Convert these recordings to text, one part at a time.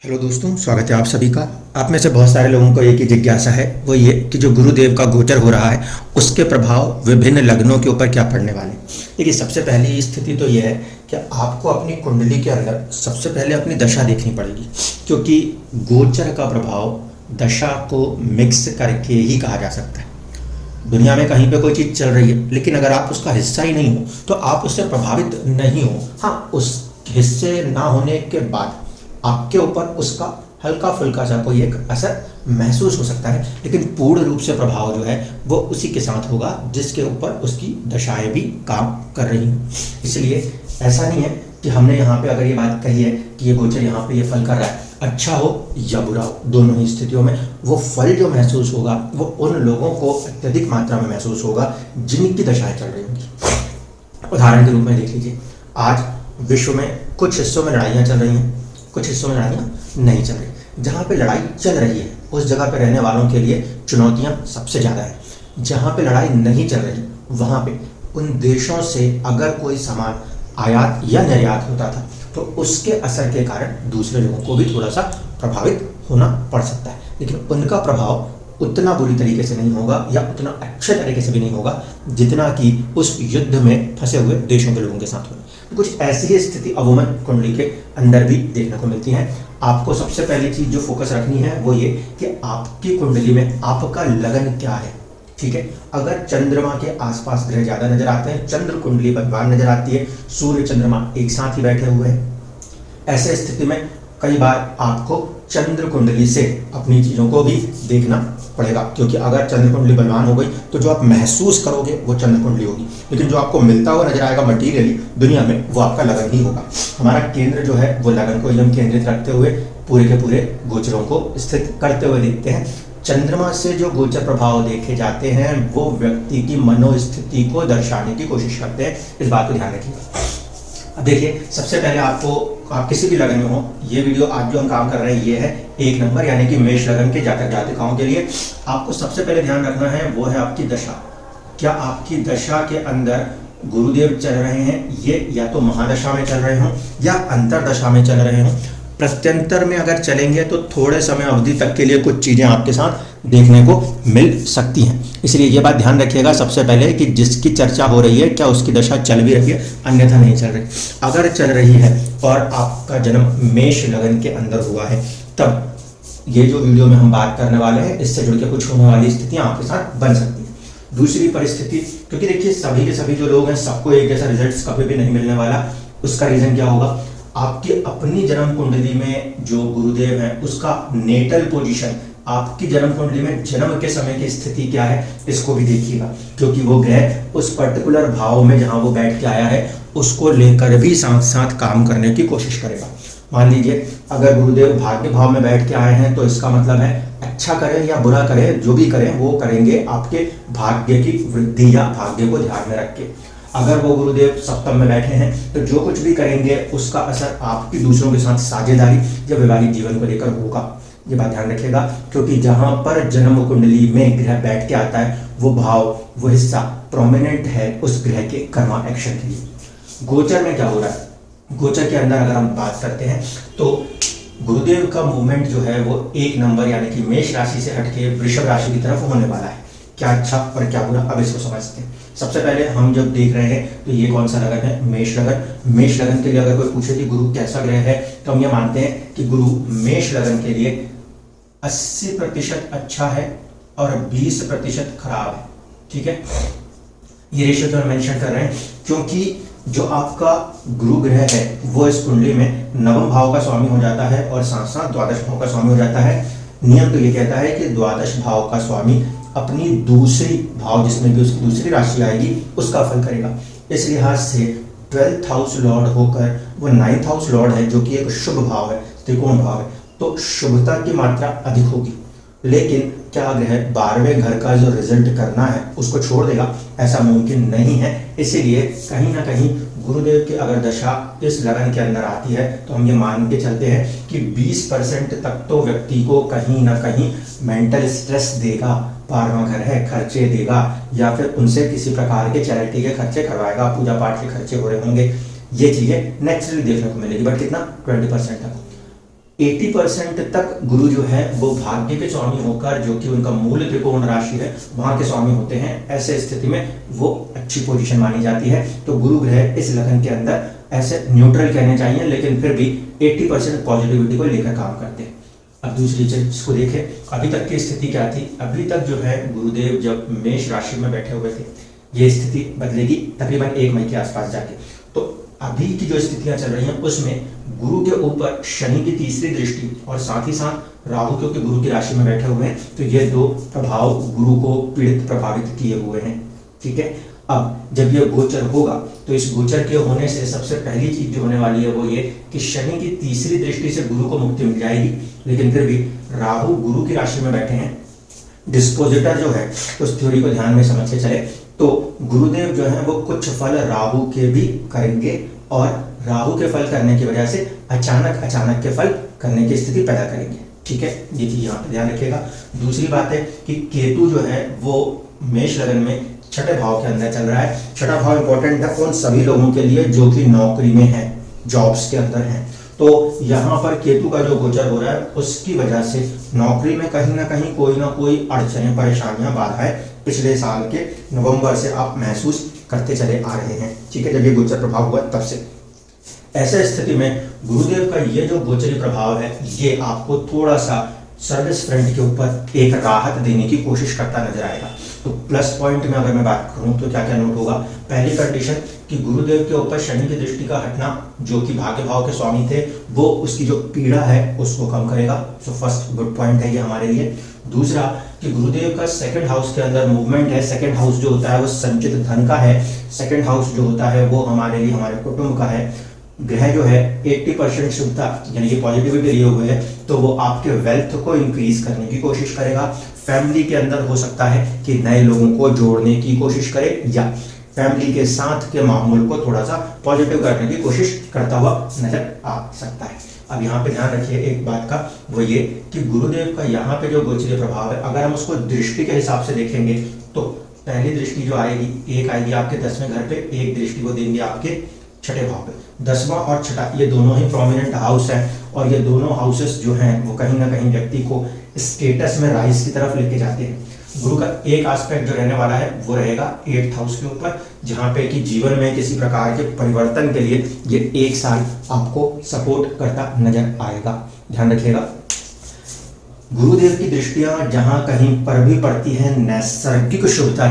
Hello दोस्तों, स्वागत है आप सभी का। आप में से बहुत सारे लोगों को एक ही जिज्ञासा है, वो ये कि जो गुरुदेव का गोचर हो रहा है उसके प्रभाव विभिन्न लग्नों के ऊपर क्या पड़ने वाले हैं। देखिए, सबसे पहली स्थिति तो ये है कि आपको अपनी कुंडली के अंदर सबसे पहले अपनी दशा देखनी पड़ेगी, क्योंकि गोचर का प्रभाव दशा को मिक्स करके ही कहा जा सकता है। दुनिया में कहीं पे कोई चीज़ चल रही है, लेकिन अगर आप उसका हिस्सा ही नहीं हो तो आप उससे प्रभावित नहीं हो। हाँ, उस हिस्से ना होने के बाद आपके ऊपर उसका हल्का फुल्का सा कोई एक असर महसूस हो सकता है, लेकिन पूर्ण रूप से प्रभाव जो है वो उसी के साथ होगा जिसके ऊपर उसकी दशाएं भी काम कर रही हैं। इसलिए ऐसा नहीं है कि हमने यहाँ पे अगर ये बात कही है कि ये गोचर यहाँ पे ये फल कर रहा है, अच्छा हो या बुरा हो, दोनों ही स्थितियों में वो फल जो महसूस होगा वो उन लोगों को अत्यधिक मात्रा में महसूस होगा जिनकी दशाएं चल रही होंगी। उदाहरण के रूप में देख लीजिए, आज विश्व में कुछ हिस्सों में लड़ाइयाँ चल रही हैं, कुछ हिस्सों में लड़ाइयाँ नहीं चल रही। जहाँ पे लड़ाई चल रही है उस जगह पे रहने वालों के लिए चुनौतियाँ सबसे ज़्यादा है। जहाँ पे लड़ाई नहीं चल रही वहाँ पे उन देशों से अगर कोई सामान आयात या निर्यात होता था तो उसके असर के कारण दूसरे लोगों को भी थोड़ा सा प्रभावित होना पड़ सकता है, लेकिन उनका प्रभाव उतना बुरी तरीके से नहीं होगा या उतना अच्छे तरीके से भी नहीं होगा जितना कि उस युद्ध में फंसे हुए देशों के लोगों के साथ होगा। तो कुछ ऐसी ही स्थिति अमूमन कुंडली के अंदर भी देखने को मिलती है। आपको सबसे पहली चीज जो फोकस रखनी है वो ये कि आपकी कुंडली में आपका लगन क्या है। ठीक है, अगर चंद्रमा के आसपास ग्रह ज्यादा नजर आते हैं, चंद्र कुंडली भगवान नजर आती है, सूर्य चंद्रमा एक साथ ही बैठे हुए हैं, ऐसे स्थिति में कई बार आपको चंद्र कुंडली से अपनी चीजों को भी देखना पड़ेगा, क्योंकि अगर चंद्र कुंडली बलवान हो गई तो जो आप महसूस करोगे वो चंद्र कुंडली होगी, लेकिन जो आपको मिलता हुआ नजर आएगा मटीरियली दुनिया में वो आपका लगन ही होगा। हमारा केंद्र जो है वो लगन को एकदम केंद्रित रखते हुए पूरे के पूरे गोचरों को स्थित करते हुए देखते हैं। चंद्रमा से जो गोचर प्रभाव देखे जाते हैं वो व्यक्ति की मनोस्थिति को दर्शाने की कोशिश करते हैं, इस बात को ध्यान रखिएगा। अब देखिए, सबसे पहले आप किसी भी लगन में हो, ये वीडियो आज जो हम काम कर रहे हैं ये है 1 नंबर यानी कि मेष लगन के जातक जातिकाओं के लिए। आपको सबसे पहले ध्यान रखना है वो है आपकी दशा। क्या आपकी दशा के अंदर गुरुदेव चल रहे हैं, ये या तो महादशा में चल रहे हों या अंतरदशा में चल रहे हों। प्रत्यंतर में अगर चलेंगे तो थोड़े समय अवधि तक के लिए कुछ चीज़ें आपके साथ देखने को मिल सकती हैं। इसलिए ये बात ध्यान रखिएगा सबसे पहले कि जिसकी चर्चा हो रही है क्या उसकी दशा चल भी रही है, अन्यथा नहीं चल रही। अगर चल रही है और आपका जन्म मेष लगन के अंदर हुआ है तब ये जो वीडियो में हम बात करने वाले हैं इससे जुड़ के कुछ होने वाली स्थितियां आपके साथ बन सकती हैं। दूसरी परिस्थिति, क्योंकि देखिए सभी के सभी जो लोग हैं सबको एक जैसा रिजल्ट कभी भी नहीं मिलने वाला। उसका रीजन क्या होगा, आपकी अपनी जन्म कुंडली में जो गुरुदेव है उसका नेटल पोजीशन, आपकी जन्म कुंडली में जन्म के समय की स्थिति क्या है इसको भी देखिएगा, क्योंकि वो ग्रह उस पर्टिकुलर भाव में जहां वो बैठ के आया है उसको लेकर भी साथ साथ काम करने की कोशिश करेगा। मान लीजिए अगर गुरुदेव भाग्य भाव में बैठ के आए हैं तो इसका मतलब है अच्छा करें या बुरा करें, जो भी करें वो करेंगे आपके भाग्य की वृद्धि या भाग्य को ध्यान में रख के। अगर वो गुरुदेव सप्तम में बैठे हैं तो जो कुछ भी करेंगे उसका असर आपकी दूसरों के साथ साझेदारी या वैवाहिक जीवन को लेकर होगा। ये बात ध्यान रखिएगा, क्योंकि जहां पर जन्म कुंडली में ग्रह बैठ के आता है वो भाव वो हिस्सा प्रोमिनेंट है उस ग्रह के कर्मा एक्शन के लिए। गोचर में क्या हो रहा है, गोचर के अंदर अगर हम बात करते हैं तो गुरुदेव का मूवमेंट जो है वो 1 नंबर यानी कि मेष राशि से हटके वृषभ राशि की तरफ होने वाला है। क्या अच्छा और क्या बुरा, अब इसको समझते हैं। सबसे पहले हम जब देख रहे हैं तो ये कौन सा लगन है, मेष लगन। मेष लगन के लिए अगर कोई पूछे कि गुरु कैसा ग्रह है तो हम ये मानते हैं कि गुरु मेष लगन के लिए 80% अच्छा है और 20% खराब है। ठीक है, ये रेशियो तो हम मेंशन कर रहे हैं क्योंकि जो आपका गुरु ग्रह है वो इस कुंडली में नवम भाव का स्वामी हो जाता है और साथ साथ द्वादश भाव का स्वामी हो जाता है। नियम तो ये कहता है कि द्वादश भाव का स्वामी अपनी दूसरी भाव जिसमें भी उसकी दूसरी राशि आएगी उसका फल करेगा। इस लिहाज से 12th हाउस लॉर्ड होकर वो 9th हाउस लॉर्ड है जो कि एक शुभ भाव है, त्रिकोण भाव है, तो शुभता की मात्रा अधिक होगी। लेकिन क्या ग्रह 12वें घर का जो रिजल्ट करना है उसको छोड़ देगा, ऐसा मुमकिन नहीं है। इसीलिए कहीं ना कहीं गुरुदेव की अगर दशा इस लगन के अंदर आती है तो हम ये मान के चलते हैं कि 20% तक तो व्यक्ति को कहीं ना कहीं मेंटल स्ट्रेस देगा, 12वां घर है, खर्चे देगा या फिर उनसे किसी प्रकार के चैरिटी के खर्चे करवाएगा, पूजा पाठ के खर्चे हो रहे होंगे, ये चीजें नेचुरली देखने को मिलेगी। बट कितना, 20% तक। 80% तक गुरु जो है वो भाग्य के स्वामी होकर, जो कि उनका मूल त्रिकोण राशि है, वहां के स्वामी होते हैं। ऐसे स्थिति में वो अच्छी पोजीशन मानी जाती है। तो गुरु ग्रह इस लगन के अंदर ऐसे न्यूट्रल कहने चाहिए, लेकिन फिर भी 80% पॉजिटिविटी को लेकर काम करते हैं। अब दूसरी चीज को देखें, अभी तक की स्थिति क्या थी। अभी तक जो है गुरुदेव जब मेष राशि में बैठे हुए थे, ये स्थिति बदलेगी तकरीबन 1 मई के आसपास जाके। तो अभी की जो स्थितियां चल रही हैं उसमें गुरु के ऊपर शनि की तीसरी दृष्टि और साथ ही साथ राहु, क्योंकि गुरु की राशि में बैठे हुए हैं, तो ये 2 प्रभाव गुरु को पीड़ित प्रभावित किए हुए हैं। ठीक है, अब जब ये गोचर होगा तो इस गोचर के होने से सबसे पहली चीज जो होने वाली है वो ये कि शनि की तीसरी दृष्टि से गुरु को मुक्ति मिल जाएगी। लेकिन फिर भी राहु गुरु की राशि में बैठे हैं, डिस्पोजिटर जो है उस थ्योरी को ध्यान में समझ के चले तो गुरुदेव जो है वो कुछ फल राहु के भी करेंगे, और राहु के फल करने की वजह से अचानक के फल करने की स्थिति पैदा करेंगे। ठीक है, ये चीज यहाँ पे ध्यान रखिएगा। दूसरी बात है कि केतु जो है वो मेष लगन में छठे भाव के अंदर चल रहा है। छठा भाव इंपॉर्टेंट है उन सभी लोगों के लिए जो कि नौकरी में है, जॉब्स के अंदर हैं। तो यहाँ पर केतु का जो गोचर हो रहा है उसकी वजह से नौकरी में कहीं ना कहीं कोई ना कोई अड़चने, परेशानियां, बाधाएं पिछले साल के नवंबर से आप महसूस करते चले आ रहे हैं। ठीक है, जब ये गोचर प्रभाव हुआ तब से। ऐसे स्थिति में गुरुदेव का ये जो गोचरी प्रभाव है ये आपको थोड़ा सा सर्विस फ्रंट के ऊपर एक राहत देने की कोशिश करता नजर आएगा। तो प्लस पॉइंट में अगर मैं बात करूं तो क्या क्या नोट होगा। पहली कंडीशन कि गुरुदेव के ऊपर शनि की दृष्टि का हटना, जो कि भाग्य भाव के स्वामी थे, वो उसकी जो पीड़ा है उसको कम करेगा। सो फर्स्ट गुड पॉइंट है ये हमारे लिए। दूसरा कि गुरुदेव का सेकंड हाउस के अंदर मूवमेंट है। सेकंड हाउस जो होता है वो संचित धन का है। सेकंड हाउस जो होता है वो हमारे लिए हमारे कुटुंब का है। ग्रह जो है 80% शुभता यानी कि पॉजिटिविटी लिए हुए है, तो वो आपके वेल्थ को इंक्रीज करने की कोशिश करेगा। फैमिली के अंदर हो सकता है कि नए लोगों को जोड़ने की कोशिश करे, या फैमिली के साथ के माहौल को थोड़ा सा पॉजिटिव करने की कोशिश करता हुआ नजर आ सकता है। अब यहाँ पे ध्यान रखिए एक बात का, वो ये कि गुरुदेव का यहाँ पे जो गोचरीय प्रभाव है, अगर हम उसको दृष्टि के हिसाब से देखेंगे तो पहली दृष्टि जो आएगी, एक आएगी आपके 10वें घर पे, एक दृष्टि को देंगे आपके छठे भाव पे। 10वां और छठा ये दोनों ही प्रोमिनेंट हाउस हैं, और ये दोनों हाउसेस जो हैं वो कहीं ना कहीं व्यक्ति को स्टेटस में राइज की तरफ लेके जाते हैं। गुरु का एक एस्पेक्ट जो रहने वाला है वो रहेगा 8th हाउस के ऊपर, जहां पे कि जीवन में किसी प्रकार के परिवर्तन के लिए ये 1 साल आपको सपोर्ट करता नजर आएगा। ध्यान रखिएगा, गुरुदेव की दृष्टियां जहां कहीं पर भी पड़ती हैं नैसर्गिक शुभता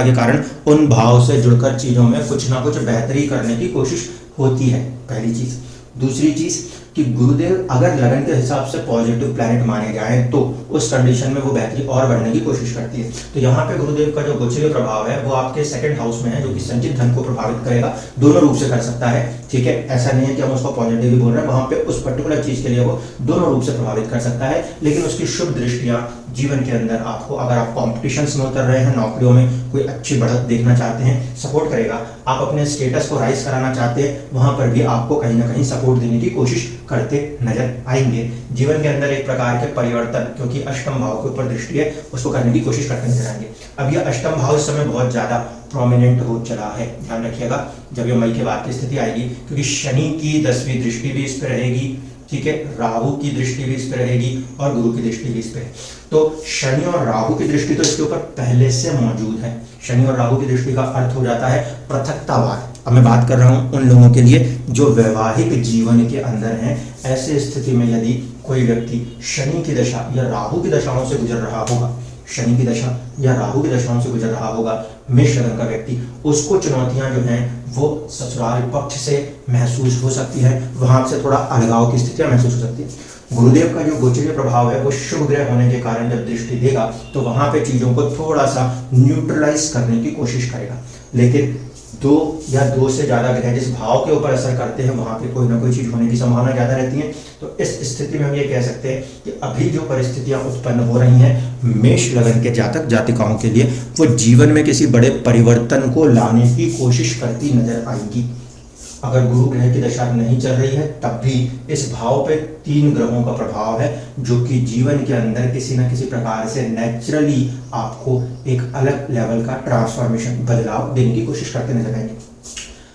के कारण उन भाव से जुड़कर चीजों में कुछ ना कुछ बेहतरी करने की कोशिश होती है, पहली चीज। दूसरी चीज कि गुरुदेव अगर लगन के हिसाब से पॉजिटिव प्लैनेट माने जाएं तो उस कंडीशन में वो बेहतरी और बढ़ने की कोशिश करती है। तो यहाँ पे गुरुदेव का जो गोचरीय प्रभाव है वो आपके सेकंड हाउस में है, जो कि संचित धन को प्रभावित करेगा। दोनों रूप से कर सकता है। ठीक है, ऐसा नहीं है कि हम उसको पॉजिटिव ही बोल रहे हैं, वहां पे उस पर्टिकुलर चीज के लिए वो दोनों रूप से प्रभावित कर सकता है। लेकिन उसकी शुभ दृष्टियां जीवन के अंदर आपको, अगर आप कॉम्पिटिशन्स में उतर रहे हैं, नौकरियों में कोई अच्छी बढ़त देखना चाहते हैं, सपोर्ट करेगा। आप अपने स्टेटस को राइज कराना चाहते हैं, वहां पर भी आपको कहीं ना कहीं सपोर्ट देने की कोशिश करते नजर आएंगे। जीवन के अंदर एक प्रकार के परिवर्तन, क्योंकि अष्टम भाव के ऊपर दृष्टि है, उसको करने की कोशिश करते नजर आएंगे। अब यह अष्टम भाव इस समय बहुत ज्यादा प्रोमिनेंट हो चला है। ध्यान रखिएगा जब ये मई के बाद की स्थिति आएगी, क्योंकि शनि की 10वीं दृष्टि भी इस पर रहेगी। ठीक है, राहु की दृष्टि भी इस पर रहेगी और गुरु की दृष्टि भी इस पर। तो शनि और राहु की दृष्टि तो इसके ऊपर पहले से मौजूद है। शनि और राहु की दृष्टि का अर्थ हो जाता है पृथकतावाद। अब मैं बात कर रहा हूं उन लोगों के लिए जो वैवाहिक जीवन के अंदर हैं। ऐसे स्थिति में यदि कोई व्यक्ति शनि की दशा या राहु की दशाओं से गुजर रहा होगा, शनि की दशा या राहु की दशाओं से गुजर रहा होगा मेष लग्न का व्यक्ति, उसको चुनौतियां जो हैं वो ससुराल पक्ष से महसूस हो सकती है, वहां से थोड़ा अलगाव की स्थितियां महसूस हो सकती है। गुरुदेव का जो गोचरीय प्रभाव है वो शुभ ग्रह होने के कारण जब दृष्टि देगा तो वहां पे चीजों को थोड़ा सा न्यूट्रलाइज करने की कोशिश करेगा। लेकिन 2 या 2 से ज्यादा ग्रह जिस भाव के ऊपर असर करते हैं वहां पे कोई ना कोई चीज होने की संभावना ज्यादा रहती है। तो इस स्थिति में हम ये कह सकते हैं कि अभी जो परिस्थितियां उत्पन्न हो रही हैं मेष लगन के जातक जातिकाओं के लिए, वो जीवन में किसी बड़े परिवर्तन को लाने की कोशिश करती नजर आएंगी। अगर गुरु ग्रह की दशा नहीं चल रही है तब भी इस भाव पे 3 ग्रहों का प्रभाव है, जो कि जीवन के अंदर किसी न किसी प्रकार से नेचुरली आपको एक अलग लेवल का ट्रांसफॉर्मेशन, बदलाव देने की कोशिश करते नजर आएंगे।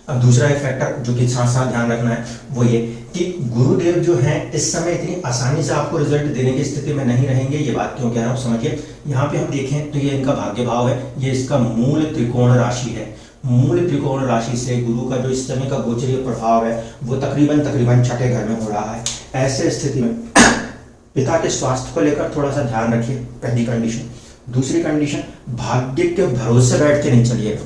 अब दूसरा एक फैक्टर जो कि साथ साथ ध्यान रखना है वो ये कि गुरुदेव जो हैं इस समय इतनी आसानी से आपको रिजल्ट देने की स्थिति में नहीं रहेंगे। ये बात क्यों कह रहा हूँ समझिए। यहाँ पे हम देखें तो ये इनका भाग्य भाव है, ये इसका मूल त्रिकोण राशि है। मूल त्रिकोण राशि से गुरु का जो इस समय का गोचरीय प्रभाव है वो तकरीबन छठे घर में हो रहा है। ऐसे स्थिति में पिता के स्वास्थ्य को लेकर थोड़ा सा ध्यान रखिए, पहली कंडीशन। दूसरी कंडीशन, भाग्य के भरोसे बैठ के नहीं चलिएगा,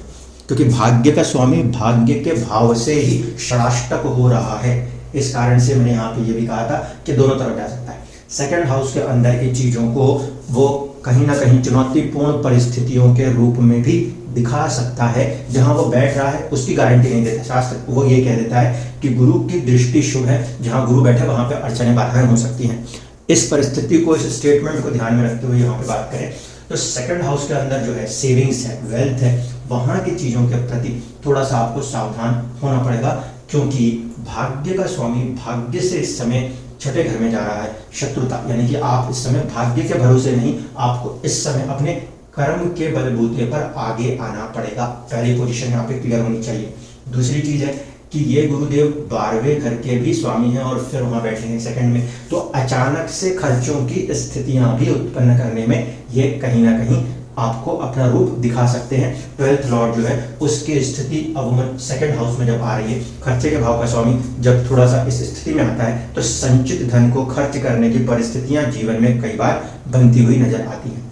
क्योंकि भाग्य का स्वामी भाग्य के भाव से ही षडाष्टक हो रहा है। इस कारण से मैंने यहाँ पे ये भी कहा था कि दोनों तरफ जा सकता है। सेकंड हाउस के अंदर की चीजों को वो कहीं ना कहीं चुनौतीपूर्ण परिस्थितियों के रूप में भी दिखा सकता है। जहां वो बैठ रहा है उसकी गारंटी नहीं देता शास्त्र, वो ये कह देता है कि गुरु की दृष्टि शुभ है, जहां गुरु बैठे वहां पे अड़चने बाधाएं हो सकती हैं। इस परिस्थिति को, इस स्टेटमेंट को ध्यान में रखते हुए यहाँ पे बात करें तो सेकंड हाउस के अंदर जो है सेविंग्स है, वेल्थ है, वहां की चीजों के प्रति थोड़ा सा आपको सावधान होना पड़ेगा, क्योंकि भाग्य का स्वामी भाग्य से इस समय छठे घर में जा रहा है। शत्रुता, यानी कि आप इस समय भाग्य के भरोसे नहीं, आपको इस समय अपने कर्म के बलबूते पर आगे आना पड़ेगा। पहली पोजीशन यहाँ पे क्लियर होनी चाहिए। दूसरी चीज है कि ये गुरुदेव 12वें घर के भी स्वामी हैं और फिर वहां बैठेंगे सेकंड में, तो अचानक से खर्चों की स्थितियां भी उत्पन्न करने में ये कहीं ना कहीं आपको अपना रूप दिखा सकते हैं। 12th लॉर्ड जो है उसकी स्थिति अब सेकंड हाउस में जब आ रही है, खर्चे के भाव का स्वामी जब थोड़ा सा इस स्थिति में आता है तो संचित धन को खर्च करने की परिस्थितियां जीवन में कई बार बनती हुई नजर आती हैं।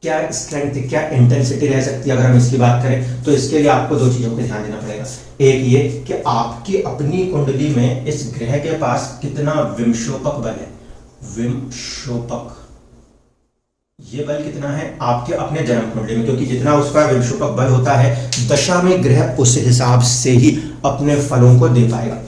क्या स्ट्रेंथ, क्या इंटेंसिटी रह सकती है अगर हम इसकी बात करें, तो इसके लिए आपको दो चीजों पे ध्यान देना पड़ेगा। एक ये कि आपकी अपनी कुंडली में इस ग्रह के पास कितना विमशोपक बल है। विमशोपक, ये बल कितना है आपके अपने जन्म कुंडली में, क्योंकि जितना उसका विमशोपक बल होता है दशा में ग्रह उस हिसाब से ही अपने फलों को दे पाएगा।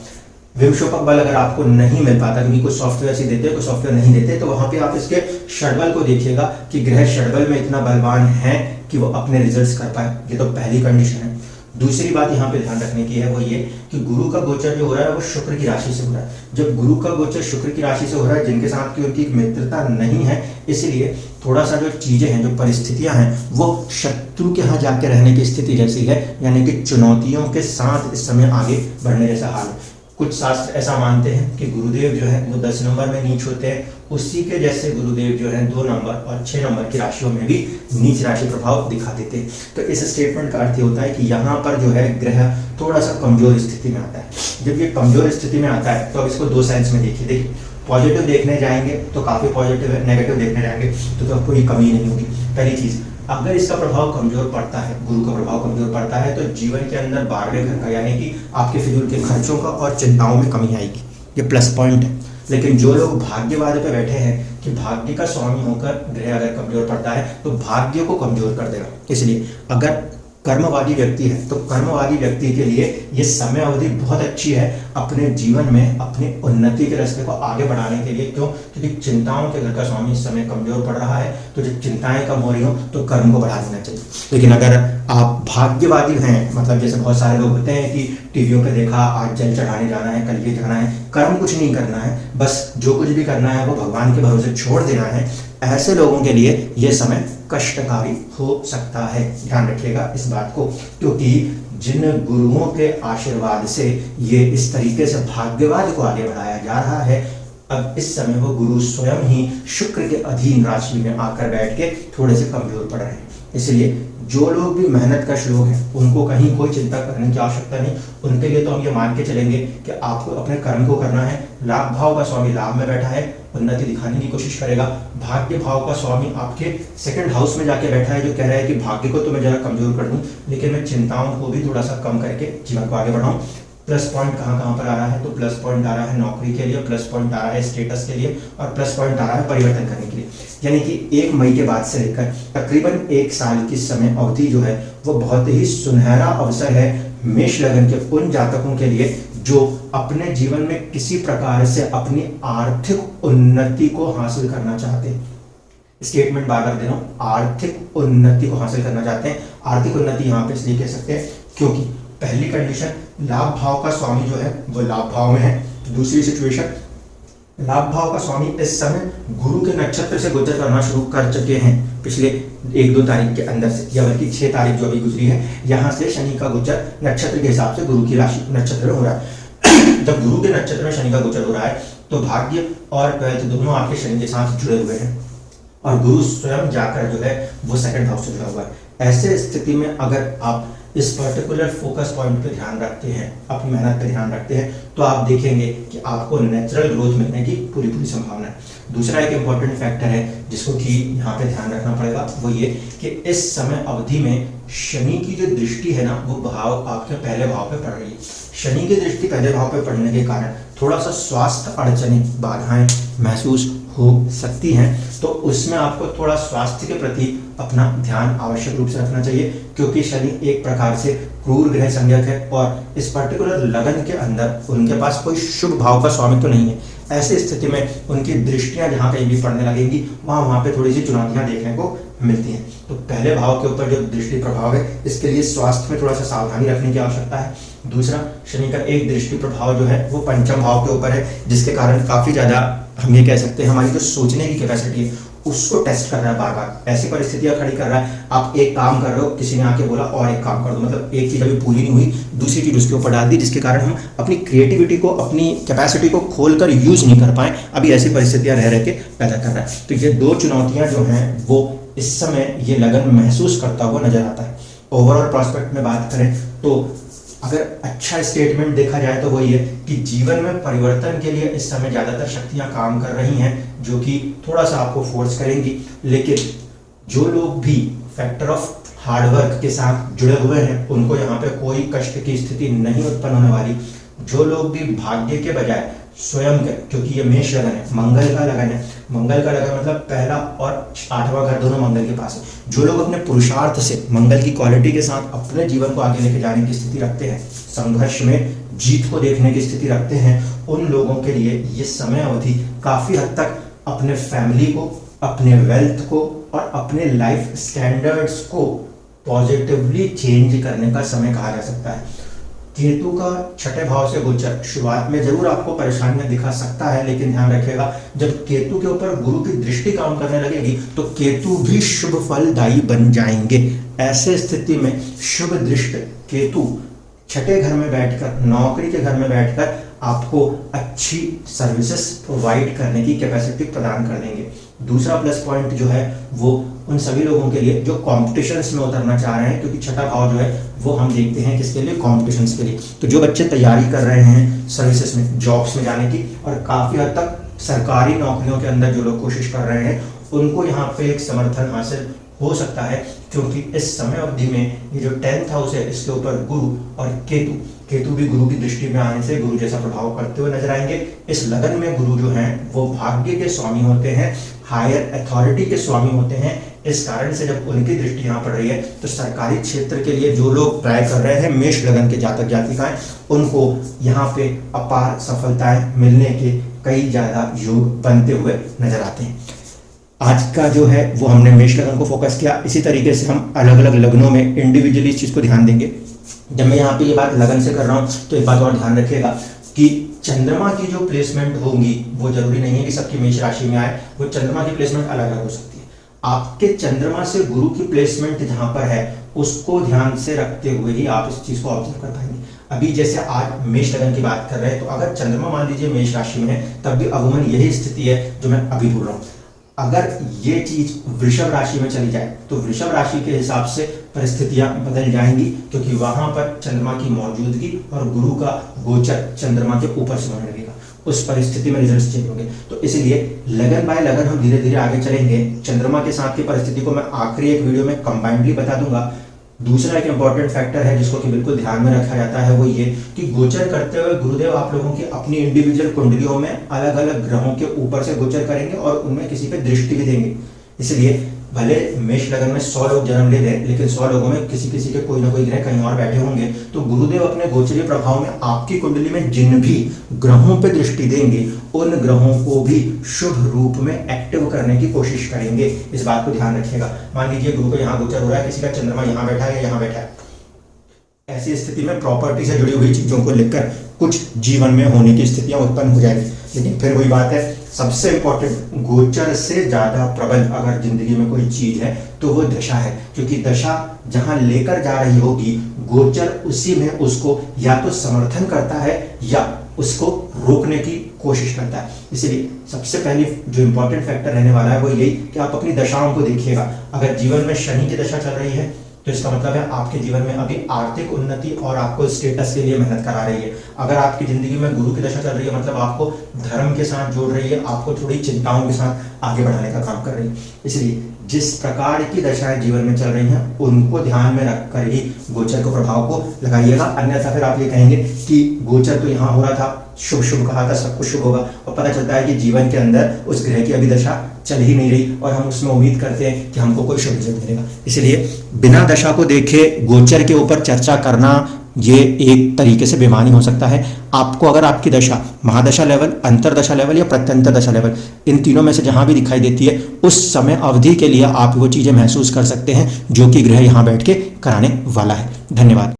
विमशोपक बल अगर आपको नहीं मिल पाता, क्योंकि कुछ सॉफ्टवेयर ऐसे देते हैं, कुछ सॉफ्टवेयर नहीं देते, तो वहां पे आप इसके षडबल को देखिएगा कि ग्रह षडबल में इतना बलवान है कि वो अपने रिजल्ट्स कर पाए। ये तो पहली कंडीशन है। दूसरी बात यहाँ पे ध्यान रखने की है वो ये कि गुरु का गोचर जो हो रहा है वो शुक्र की राशि से हो रहा है। जब गुरु का गोचर शुक्र की राशि से हो रहा है, जिनके साथ की उनकी मित्रता नहीं है, इसलिए थोड़ा सा जो चीजें हैं, जो परिस्थितियां हैं, वो शत्रु के यहाँ जाके रहने की स्थिति जैसी है, यानी कि चुनौतियों के साथ इस समय आगे बढ़ने जैसा हाल है। कुछ शास्त्र ऐसा मानते हैं कि गुरुदेव जो है वो 10 नंबर में नीच होते हैं, उसी के जैसे गुरुदेव जो है 2 नंबर और 6 नंबर की राशियों में भी नीच राशि प्रभाव दिखा देते हैं। तो इस स्टेटमेंट का अर्थ ये होता है कि यहाँ पर जो है ग्रह थोड़ा सा कमजोर स्थिति में आता है। जब ये कमजोर स्थिति में आता है तो अब इसको दो सेंस में देखिए। पॉजिटिव देखने जाएंगे तो काफी पॉजिटिव है, नेगेटिव देखने जाएंगे तो कोई कमी नहीं होगी। पहली चीज, अगर इसका प्रभाव कमजोर पड़ता है, गुरु का प्रभाव कमजोर पड़ता है, तो जीवन के अंदर 12वें घर का, यानी कि आपके फिजूल के खर्चों का और चिंताओं में कमी आएगी। ये प्लस पॉइंट है। लेकिन जो लोग भाग्यवाद पे बैठे हैं कि भाग्य का स्वामी होकर ग्रह अगर कमजोर पड़ता है तो भाग्य को कमजोर कर देगा। इसलिए अगर कर्मवादी व्यक्ति है तो कर्मवादी व्यक्ति के लिए ये समय अवधि बहुत अच्छी है अपने जीवन में अपनी उन्नति के रास्ते को आगे बढ़ाने के लिए। क्यों? क्योंकि चिंताओं के घर का स्वामी इस समय कमजोर पड़ रहा है, तो जब चिंताएं कम हो रही हो तो कर्म को बढ़ा देना चाहिए। लेकिन अगर आप भाग्यवादी हैं, मतलब जैसे बहुत सारे लोग होते हैं कि टीवियों पे देखा आज जल चढ़ाने जाना है, कल ये जाना है, कर्म कुछ नहीं करना है, बस जो कुछ भी करना है वो भगवान के भरोसे छोड़ देना है, ऐसे लोगों के लिए यह समय कष्टकारी हो सकता है। ध्यान रखिएगा इस बात को, क्योंकि जिन गुरुओं के आशीर्वाद से ये इस तरीके से भाग्यवाद को आगे बढ़ाया जा रहा है, अब इस समय वो गुरु स्वयं ही शुक्र के अधीन राशि में आकर बैठ के थोड़े से कमजोर पड़ रहे हैं। इसलिए जो लोग भी मेहनत कश लोग हैं उनको कहीं कोई चिंता करने की आवश्यकता नहीं। उनके लिए तो हम ये मान के चलेंगे कि आपको अपने कर्म को करना है। लाभ भाव का स्वामी लाभ में बैठा है, उन्नति दिखाने की कोशिश करेगा। भाग्य भाव का स्वामी आपके सेकंड हाउस में जाके बैठा है, जो कह रहा है कि भाग्य को तो मैं जरा कमजोर कर दूं, लेकिन मैं चिंताओं को भी थोड़ा सा कम करके जीवन को आगे बढ़ाऊं। प्लस पॉइंट कहाँ पर आ रहा है, तो प्लस पॉइंट आ रहा है नौकरी के लिए, प्लस पॉइंट आ रहा है स्टेटस के लिए, और प्लस पॉइंट आ रहा है परिवर्तन करने के लिए। यानी कि 1 मई के बाद से लेकर तकरीबन 1 साल की समय अवधि जो है वो बहुत ही सुनहरा अवसर है मेष लग्न के उन जातकों के लिए जो अपने जीवन में किसी प्रकार से अपनी आर्थिक उन्नति को हासिल करना चाहते हैं। स्टेटमेंट बार बार दे रहा हूं, आर्थिक उन्नति को हासिल करना चाहते हैं। आर्थिक उन्नति यहाँ पे इसलिए कह सकते हैं क्योंकि पहली कंडीशन, लाभ भाव का स्वामी जो है वो लाभ भाव में है। दूसरी सिचुएशन, लाभ भाव का स्वामी इस समय गुरु के नक्षत्र से गोचर करना शुरू कर चुके हैं पिछले 1-2 तारीख के अंदर से, या बल्कि 6 तारीख जो अभी गुजरी है, यहाँ से शनि का गोचर नक्षत्र के हिसाब से गुरु की राशि नक्षत्र में हो रहा है। जब गुरु के नक्षत्र में शनि का गोचर हो रहा है तो भाग्य और वेल्थ दोनों आपके शनि के साथ जुड़े हुए हैं और गुरु स्वयं जाकर जो है वो सेकंड हाउस से जुड़ा हुआ है। ऐसे स्थिति में अगर आप इस पर्टिकुलर फोकस पॉइंट पे ध्यान रखते हैं, अपनी मेहनत पे ध्यान रखते हैं, तो आप देखेंगे कि आपको नेचुरल ग्रोथ मिलने की पूरी पूरी संभावना है। दूसरा एक इम्पॉर्टेंट फैक्टर है जिसको कि यहाँ पे ध्यान रखना पड़ेगा, वो ये कि इस समय अवधि में शनि की जो दृष्टि है ना, वो भाव आपके पहले भाव पे पड़ रही है। शनि की दृष्टि पहले भाव पे पड़ने के कारण थोड़ा सा स्वास्थ्य अड़चनें, बाधाएं महसूस हो सकती हैं, तो उसमें आपको थोड़ा स्वास्थ्य के प्रति अपना ध्यान आवश्यक रूप से रखना चाहिए, क्योंकि शनि एक प्रकार से क्रूर ग्रह संज्ञक है और इस पर्टिकुलर लगन के अंदर उनके पास कोई शुभ भाव का स्वामित्व तो नहीं है। ऐसी स्थिति में उनकी दृष्टियां जहां कहीं भी पड़ने लगेंगी वहां पे थोड़ी सी चुनौतियां देखने को मिलती हैं। तो पहले भाव के ऊपर जो दृष्टि प्रभाव है, इसके लिए स्वास्थ्य में थोड़ा सा सावधानी रखने की आवश्यकता है। दूसरा, शनि का एक दृष्टि प्रभाव जो है वो पंचम भाव के ऊपर है, जिसके कारण काफी ज्यादा हम ये कह सकते हैं हमारी जो सोचने की कैपेसिटी है उसको टेस्ट कर रहा है, बार बार ऐसी परिस्थितियां खड़ी कर रहा है। आप एक काम कर रहे हो, किसी ने आके बोला और एक काम कर दो, मतलब एक चीज अभी पूरी नहीं हुई, दूसरी चीज उसके ऊपर डाल दी, जिसके कारण हम अपनी क्रिएटिविटी को, अपनी कैपेसिटी को खोलकर यूज नहीं कर पाए। अभी ऐसी परिस्थितियां रह के पैदा कर रहा है। तो ये दो चुनौतियां जो हैं वो इस समय ये लगन महसूस करता हुआ नजर आता है। ओवरऑल प्रॉस्पेक्ट में बात करें तो अगर अच्छा स्टेटमेंट देखा जाए तो वही है कि जीवन में परिवर्तन के लिए इस समय ज्यादातर शक्तियां काम कर रही हैं, जो कि थोड़ा सा आपको फोर्स करेंगी। लेकिन जो लोग भी फैक्टर ऑफ हार्डवर्क के साथ जुड़े हुए हैं उनको यहाँ पे कोई कष्ट की स्थिति नहीं उत्पन्न होने वाली। जो लोग भी भाग्य के बजाय स्वयं के, क्योंकि ये मेष लगन है, मंगल का लगन है, मंगल का लगन मतलब पहला और आठवां घर दोनों मंगल के पास है। जो लोग अपने पुरुषार्थ से मंगल की क्वालिटी के साथ अपने जीवन को आगे लेके जाने की स्थिति रखते हैं, संघर्ष में जीत को देखने की स्थिति रखते हैं, उन लोगों के लिए ये समय अवधि काफी हद तक अपने फैमिली को, अपने वेल्थ को और अपने लाइफ स्टैंडर्ड्स को पॉजिटिवली चेंज करने का समय कहा जा सकता है। केतु का छठे भाव से गोचर शुरुआत में जरूर आपको परेशानियां दिखा सकता है, लेकिन ध्यान रखिएगा जब केतु के ऊपर गुरु की दृष्टि काम करने लगेगी तो केतु भी शुभ फलदायी बन जाएंगे। ऐसे स्थिति में शुभ दृष्टि केतु छठे घर में बैठकर, नौकरी के घर में बैठकर आपको अच्छी सर्विसेज प्रोवाइड करने की कैपेसिटी प्रदान कर देंगे। दूसरा प्लस पॉइंट जो है वो उन सभी लोगों के लिए जो कॉम्पिटिशन्स में उतरना चाह रहे हैं, क्योंकि छठा भाव जो है वो हम देखते हैं किसके लिए, कॉम्पिटिशन्स के लिए। तो जो बच्चे तैयारी कर रहे हैं सर्विसेज में, जॉब्स में जाने की, और काफी हद तक सरकारी नौकरियों के अंदर जो लोग कोशिश कर रहे हैं, उनको यहाँ पे एक समर्थन हासिल हो सकता है, क्योंकि इस समय अवधि में ये जो 10th हाउस है इसके ऊपर गुरु और केतु भी गुरु की दृष्टि में आने से गुरु जैसा प्रभाव करते हुए नजर आएंगे। इस लगन में गुरु जो हैं वो भाग्य के स्वामी होते हैं, हायर अथॉरिटी के स्वामी होते हैं। इस कारण से जब उनकी दृष्टि यहाँ पड़ रही है तो सरकारी क्षेत्र के लिए जो लोग ट्राई कर रहे हैं, मेष लगन के जातक जातिकाएं, उनको यहाँ पे अपार सफलताएं मिलने के कई ज्यादा योग बनते हुए नजर आते हैं। आज का जो है वो हमने मेष लगन को फोकस किया। इसी तरीके से हम अलग अलग लग्नों में इंडिविजुअली इस चीज को ध्यान देंगे। जब मैं यहाँ पे ये बात लगन से कर रहा हूँ तो एक बात और ध्यान रखिएगा कि चंद्रमा की जो प्लेसमेंट होगी वो जरूरी नहीं है कि सबकी मेष राशि में आए, वो चंद्रमा की प्लेसमेंट अलग अलग हो सकती है। आपके चंद्रमा से गुरु की प्लेसमेंट जहां पर है उसको ध्यान से रखते हुए ही आप इस चीज को ऑब्जर्व कर पाएंगे। अभी जैसे आज मेष लगन की बात कर रहे हैं, तो अगर चंद्रमा मान लीजिए मेष राशि में है, तब भी अगुमन यही स्थिति है जो मैं अभी बोल रहा हूँ। अगर ये चीज वृषभ राशि में चली जाए तो वृषभ राशि के हिसाब से परिस्थितियां बदल जाएंगी, क्योंकि वहां पर चंद्रमा की मौजूदगी और गुरु का गोचर चंद्रमा के ऊपर से होने लगेगा। उस परिस्थिति में रिजल्ट्स चेंज होंगे। तो इसलिए लगन बाय लगन हम धीरे धीरे आगे चलेंगे। चंद्रमा के साथ की परिस्थिति को मैं आखिरी एक वीडियो में कंबाइंडली बता दूंगा। दूसरा एक इंपॉर्टेंट फैक्टर है जिसको कि बिल्कुल ध्यान में रखा जाता है, वो ये कि गोचर करते हुए गुरुदेव आप लोगों की अपनी इंडिविजुअल कुंडलियों में अलग अलग ग्रहों के ऊपर से गोचर करेंगे और उनमें किसी पे दृष्टि भी देंगे। इसलिए भले मेष लगन में 100 लोग जन्म ले लें, लेकिन 100 लोगों में किसी किसी के कोई ना कोई ग्रह कहीं और बैठे होंगे। तो गुरुदेव अपने गोचरीय प्रभाव में आपकी कुंडली में जिन भी ग्रहों पे दृष्टि देंगे उन ग्रहों को भी शुभ रूप में एक्टिव करने की कोशिश करेंगे। इस बात को ध्यान रखिएगा। मान लीजिए गुरु को यहाँ गोचर हो रहा है, किसी का चंद्रमा यहाँ बैठा है या यहाँ बैठा है, ऐसी स्थिति में प्रॉपर्टी से जुड़ी हुई चीजों को लेकर कुछ जीवन में होने की स्थितियां उत्पन्न हो जाएगी। लेकिन फिर वही बात है, सबसे इंपॉर्टेंट गोचर से ज्यादा प्रबल अगर जिंदगी में कोई चीज है तो वो दशा है, क्योंकि दशा जहां लेकर जा रही होगी गोचर उसी में उसको या तो समर्थन करता है या उसको रोकने की कोशिश करता है। इसलिए सबसे पहली जो इंपॉर्टेंट फैक्टर रहने वाला है वो यही कि आप अपनी दशाओं को देखिएगा। अगर जीवन में शनि की दशा चल रही है तो इसका मतलब है आपके जीवन में अभी आर्थिक उन्नति और आपको स्टेटस के लिए मेहनत करा रही है। अगर आपकी जिंदगी में गुरु की दशा चल रही है मतलब आपको धर्म के साथ जोड़ रही है, आपको थोड़ी चिंताओं के साथ आगे बढ़ाने का काम कर रही है। इसलिए जिस प्रकार की दशाएं जीवन में चल रही हैं उनको ध्यान में रखकर ही गोचर के प्रभाव को लगाइएगा। अन्यथा फिर आप ये कहेंगे कि गोचर तो यहाँ हो रहा था, शुभ शुभ कहा था, सब कुछ शुभ होगा, और पता चलता है कि जीवन के अंदर उस ग्रह की अभी दशा चल ही नहीं रही और हम उसमें उम्मीद करते हैं कि हमको कोई शुभ रिजल्ट मिलेगा। इसलिए बिना दशा को देखे गोचर के ऊपर चर्चा करना ये एक तरीके से बेईमानी हो सकता है। आपको अगर आपकी दशा महादशा लेवल, अंतरदशा लेवल या प्रत्यंतर दशा लेवल, इन तीनों में से जहां भी दिखाई देती है उस समय अवधि के लिए आप वो चीजें महसूस कर सकते हैं जो कि ग्रह यहां बैठ के कराने वाला है। धन्यवाद।